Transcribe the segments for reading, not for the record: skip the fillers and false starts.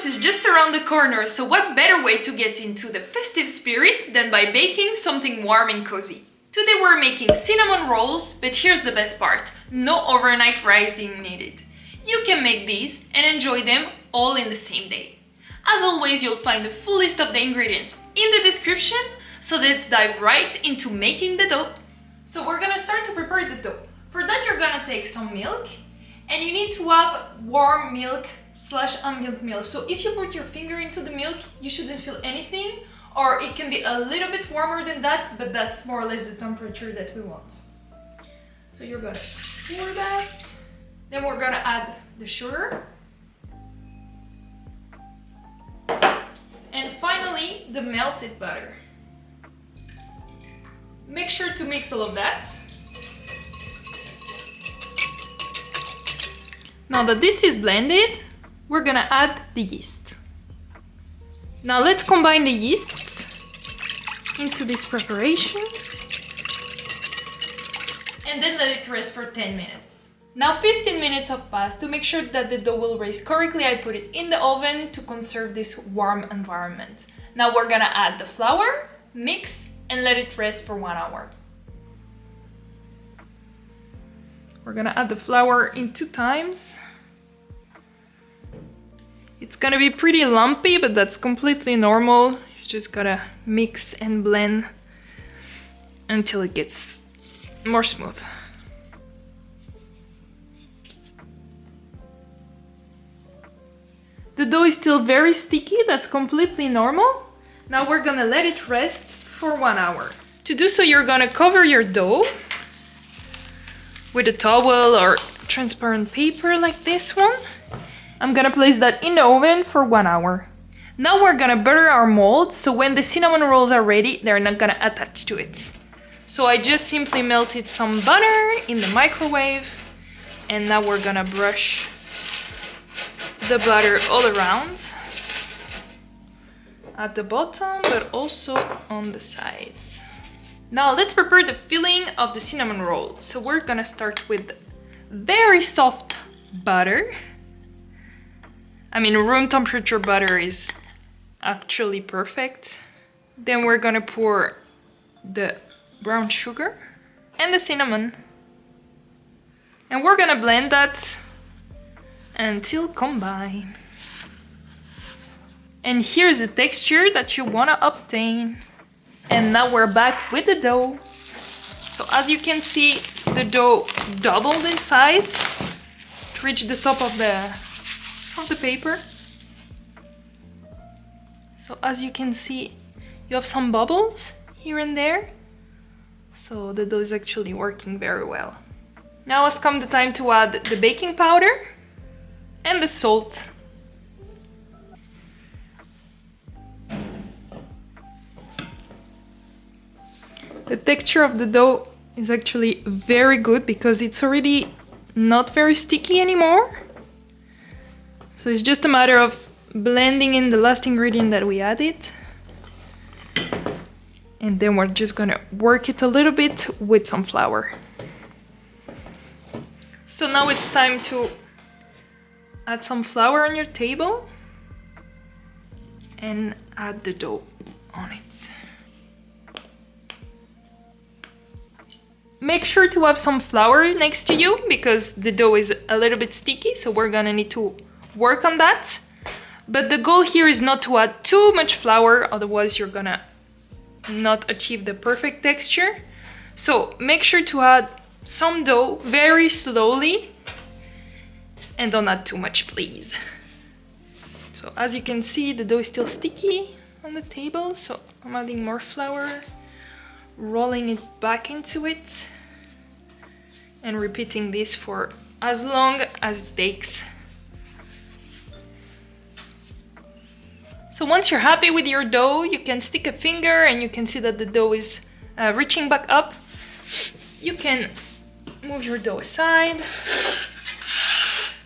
Christmas is just around the corner, so what better way to get into the festive spirit than by baking something warm and cozy? Today we're making cinnamon rolls, but here's the best part, no overnight rising needed. You can make these and enjoy them all in the same day. As always, you'll find the full list of the ingredients in the description, so let's dive right into making the dough. So we're gonna start to prepare the dough. For that you're gonna take some milk, and you need to have warm milk / unmilk milk. So if you put your finger into the milk, you shouldn't feel anything, or it can be a little bit warmer than that, but that's more or less the temperature that we want. So you're gonna pour that, then we're gonna add the sugar, and finally the melted butter. Make sure to mix all of that. Now that this is blended, we're gonna add the yeast. Now let's combine the yeast into this preparation and then let it rest for 10 minutes. Now 15 minutes have passed. To make sure that the dough will rise correctly, I put it in the oven to conserve this warm environment. Now we're gonna add the flour, mix, and let it rest for 1 hour. We're gonna add the flour in 2 times. It's gonna be pretty lumpy, but that's completely normal. You just gotta mix and blend until it gets more smooth. The dough is still very sticky, that's completely normal. Now we're gonna let it rest for 1 hour. To do so, you're gonna cover your dough with a towel or transparent paper like this one. I'm gonna place that in the oven for 1 hour. Now we're gonna butter our mold, so when the cinnamon rolls are ready, they're not gonna attach to it. So I just simply melted some butter in the microwave, and now we're gonna brush the butter all around, at the bottom, but also on the sides. Now let's prepare the filling of the cinnamon roll. So we're gonna start with very soft butter. I mean, room temperature butter is actually perfect. Then we're gonna pour the brown sugar and the cinnamon. And we're gonna blend that until combined. And here's the texture that you wanna obtain. And now we're back with the dough. So as you can see, the dough doubled in size. It reached the top of the paper. So as you can see, you have some bubbles here and there. So the dough is actually working very well. Now has come the time to add the baking powder and the salt. The texture of the dough is actually very good because it's already not very sticky anymore. So it's just a matter of blending in the last ingredient that we added. And then we're just gonna work it a little bit with some flour. So now it's time to add some flour on your table and add the dough on it. Make sure to have some flour next to you because the dough is a little bit sticky, so we're gonna need to work on that. But the goal here is not to add too much flour, otherwise you're gonna not achieve the perfect texture. So make sure to add some dough very slowly and don't add too much, please. So as you can see, the dough is still sticky on the table, so I'm adding more flour, rolling it back into it, and repeating this for as long as it takes. So once you're happy with your dough, you can stick a finger and you can see that the dough is reaching back up. You can move your dough aside,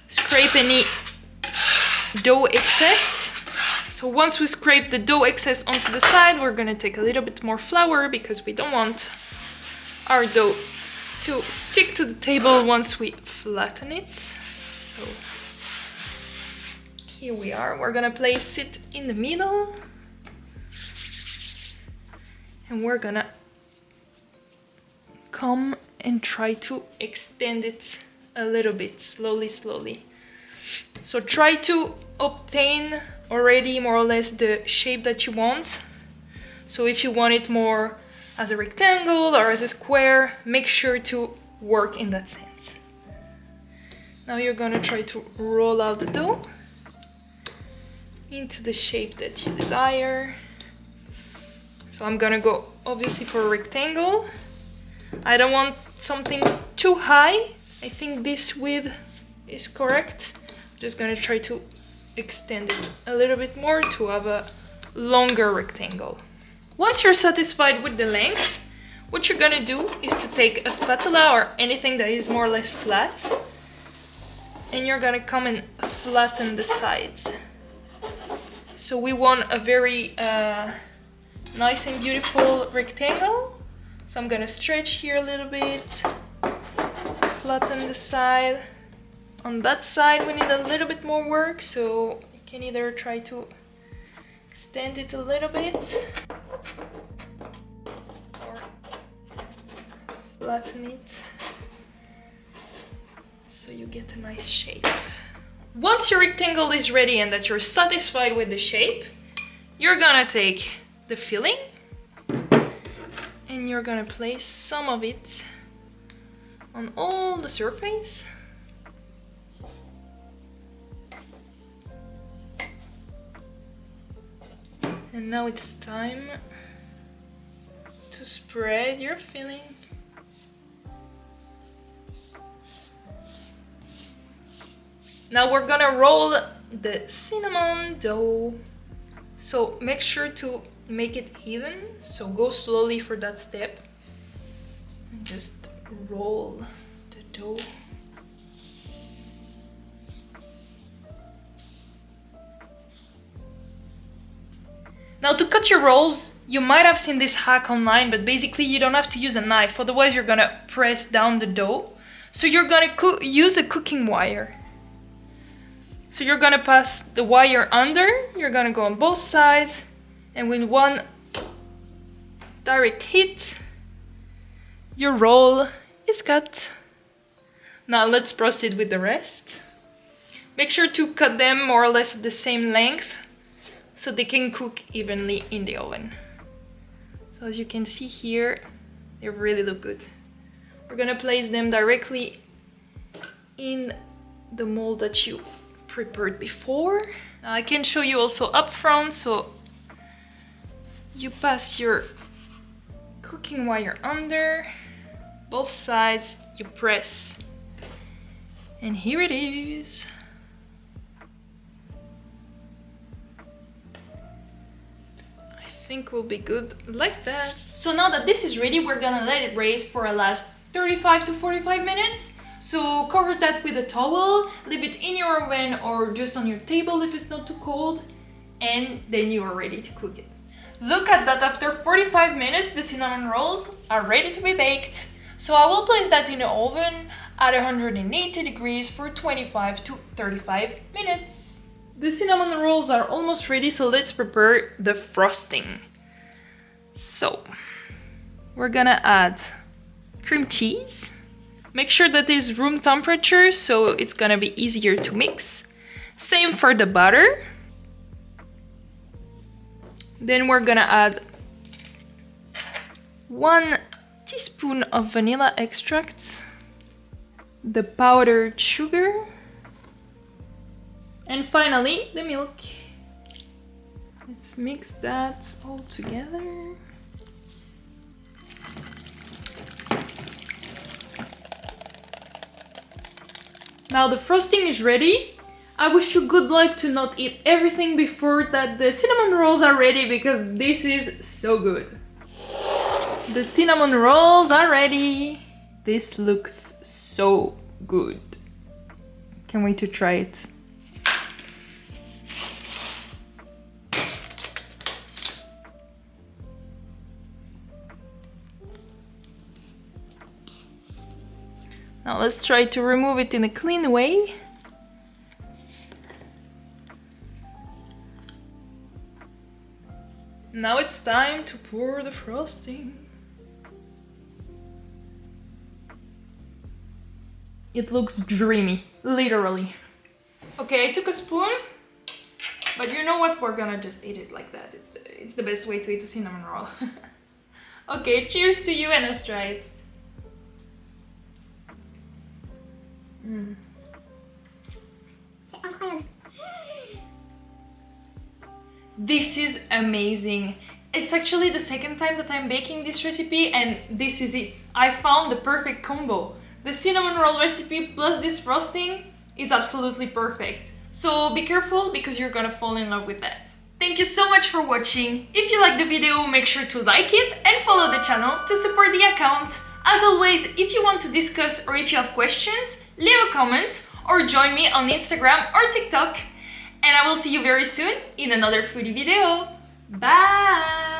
scrape any dough excess. So once we scrape the dough excess onto the side, we're gonna take a little bit more flour because we don't want our dough to stick to the table once we flatten it. So Here we are. We're gonna place it in the middle. And we're gonna come and try to extend it a little bit, slowly. So try to obtain already more or less the shape that you want. So if you want it more as a rectangle or as a square, make sure to work in that sense. Now you're gonna try to roll out the dough into the shape that you desire. So I'm gonna go obviously for a rectangle. I don't want something too high. I think this width is correct. I'm just gonna try to extend it a little bit more to have a longer rectangle. Once you're satisfied with the length, what you're gonna do is to take a spatula or anything that is more or less flat, and you're gonna come and flatten the sides. So we want a very nice and beautiful rectangle. So I'm gonna stretch here a little bit, flatten the side. On that side we need a little bit more work, so you can either try to extend it a little bit or flatten it so you get a nice shape. Once your rectangle is ready and that you're satisfied with the shape, you're gonna take the filling and you're gonna place some of it on all the surface. And now it's time to spread your filling. Now we're gonna roll the cinnamon dough. So make sure to make it even. So go slowly for that step. And just roll the dough. Now to cut your rolls, you might have seen this hack online, but basically you don't have to use a knife, otherwise you're gonna press down the dough. So you're gonna use a cooking wire. So you're gonna pass the wire under, you're gonna go on both sides, and with one direct hit, your roll is cut. Now let's proceed with the rest. Make sure to cut them more or less at the same length so they can cook evenly in the oven. So as you can see here, they really look good. We're gonna place them directly in the mold that you prepared before. Now I can show you also up front. So you pass your cooking wire under both sides, you press, and here it is. I think will be good like that. So now that this is ready, we're gonna let it raise for a last 35 to 45 minutes. So cover that with a towel, leave it in your oven or just on your table if it's not too cold, and then you are ready to cook it. Look at that, after 45 minutes the cinnamon rolls are ready to be baked. So I will place that in the oven at 180 degrees for 25 to 35 minutes. The cinnamon rolls are almost ready, so let's prepare the frosting. So we're gonna add cream cheese. Make sure that it's room temperature, so it's gonna be easier to mix. Same for the butter. Then we're gonna add 1 teaspoon of vanilla extract, the powdered sugar, and finally the milk. Let's mix that all together. Now the frosting is ready. I wish you good luck to not eat everything before that the cinnamon rolls are ready, because this is so good. The cinnamon rolls are ready. This looks so good. Can't wait to try it. Now let's try to remove it in a clean way. Now it's time to pour the frosting. It looks dreamy, literally. Okay, I took a spoon, but you know what? We're gonna just eat it like that. It's the best way to eat a cinnamon roll. Okay, cheers to you, and let's try it. This is amazing. It's actually the second time that I'm baking this recipe, and this is it. I found the perfect combo. The cinnamon roll recipe plus this frosting is absolutely perfect. So be careful because you're gonna fall in love with that. Thank you so much for watching. If you liked the video, make sure to like it and follow the channel to support the account. As always, if you want to discuss or if you have questions, leave a comment or join me on Instagram or TikTok. And I will see you very soon in another foodie video. Bye!